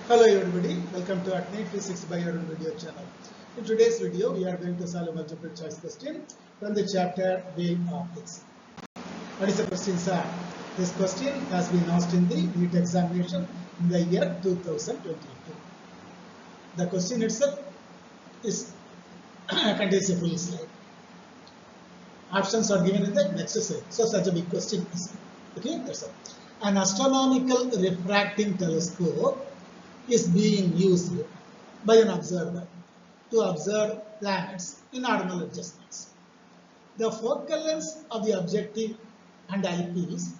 Hello everybody, welcome to At-Night Physics by Arun video channel. In today's video, we are going to solve a multiple choice question from the chapter Wave Optics. What is the question, sir? This question has been asked in the NEET examination in the year 2022. The question itself is contains a full slide. Options are given in the next slide. So such a big question is okay. That's all. An astronomical refracting telescope is being used by an observer to observe planets in ordinal adjustments. The focal lengths of the objective and eyepiece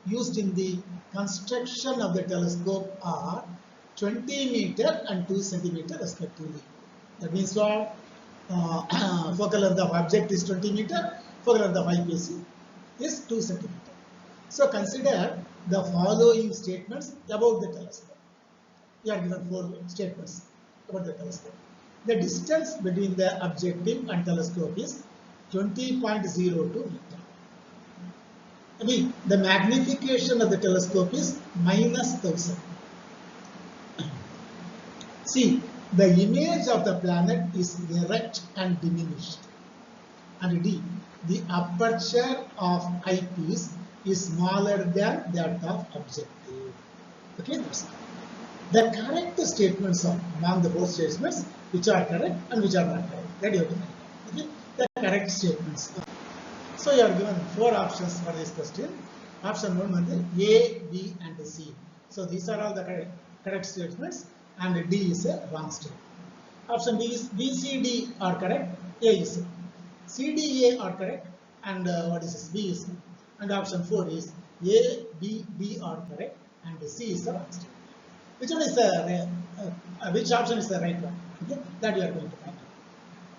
used in the construction of the telescope are 20 meter and 2 centimeter respectively. That means what? Focal length of object is 20 meter, focal length of eyepiece is 2 centimeter. So consider the following statements about the telescope. We are given 4 statements about the telescope. The distance between the objective and telescope is 20.02 meter. I mean, the magnification of the telescope is -1000. See, the image of the planet is erect and diminished. And D, the aperture of eyepiece is smaller than that of objective. Okay, that's it. The correct statements are among the 4 statements which are correct and which are not correct. That you have to find out. Okay? The correct statements. So you are given 4 options for this question. Option 1 is A, B and C. So these are all the correct statements and D is a wrong statement. Option B is B, C, D are correct. A is a. C, D, A are correct and what is this? B is a. And option 4 is A, B, D are correct and C is the wrong statement. Which one is the which option is the right one? Okay, that we are going to find out.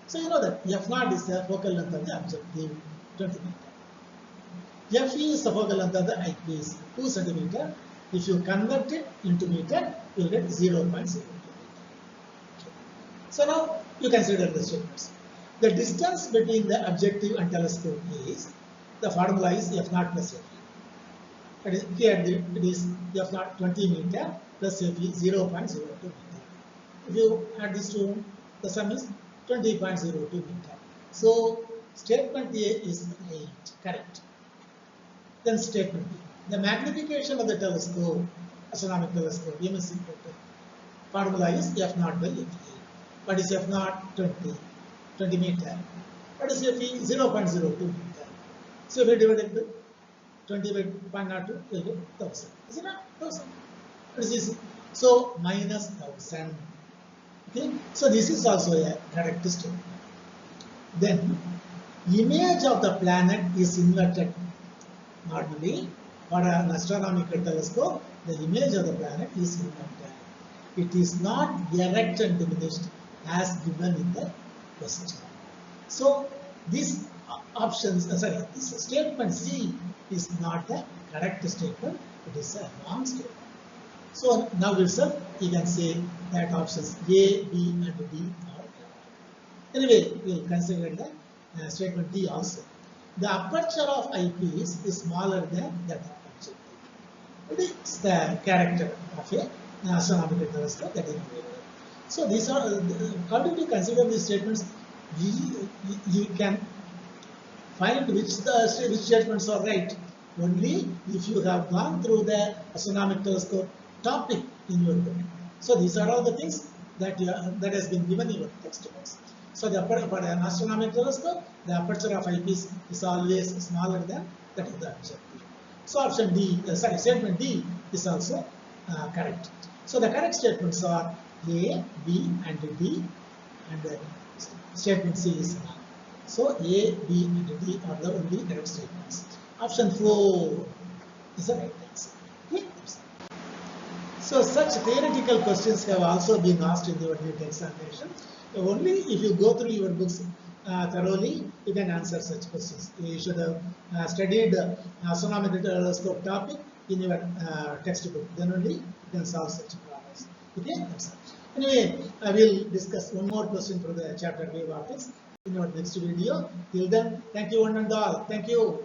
So you know that F0 is the focal length of the objective, 20 meter. Fe is the focal length of the eyepiece, 2 centimeter. If you convert it into meter, you will get 0.02 meter. Okay. So now you consider the statements. The distance between the objective and telescope is, the formula is F0 plus Fe. That is, here it is F0 20 meter plus Fe 0.02 meter. If you add these two, the sum is 20.02 meter. So statement A is right, correct. Then statement B. The magnification of the telescope, astronomical telescope, MSC formula is F0 by Fe. What is F0? 20 meter. What is Fe? 0.02 meter. So we divide by 20 by 0.02, we will get 1000. Is it not? 1000. What is easy? So minus 1000. Okay. So this is also a correct statement. Then image of the planet is inverted. Normally, for an astronomical telescope, the image of the planet is inverted. It is not erect and diminished as given in the question. So this this statement C is not a correct statement, it is a wrong statement. So now itself you can say that options A, B and D are correct. Anyway, we will consider the statement D also. The aperture of eyepiece is smaller than that of objective. It is the character of an astronomical telescope that is available. So these are, how do we consider these statements? You can find which statements are right only if you have gone through the astronomical telescope topic in your book. So these are all the things that that has been given in your textbooks. So for an astronomical telescope, the aperture of eyepiece is always smaller than that of the objective. So option D, statement D is also correct. So the correct statements are A, B and D, and statement C is wrong. So A, B and D are the only correct statements. Option 4 is the right answer. Okay? So such theoretical questions have also been asked in your NEET examination. Only if you go through your books thoroughly, you can answer such questions. You should have studied astronomical telescope topic in your textbook. Then only you can solve such problems. Okay? That's it. Anyway, I will discuss one more question from the chapter Wave Optics in our next video. Till then, thank you one and all. Thank you.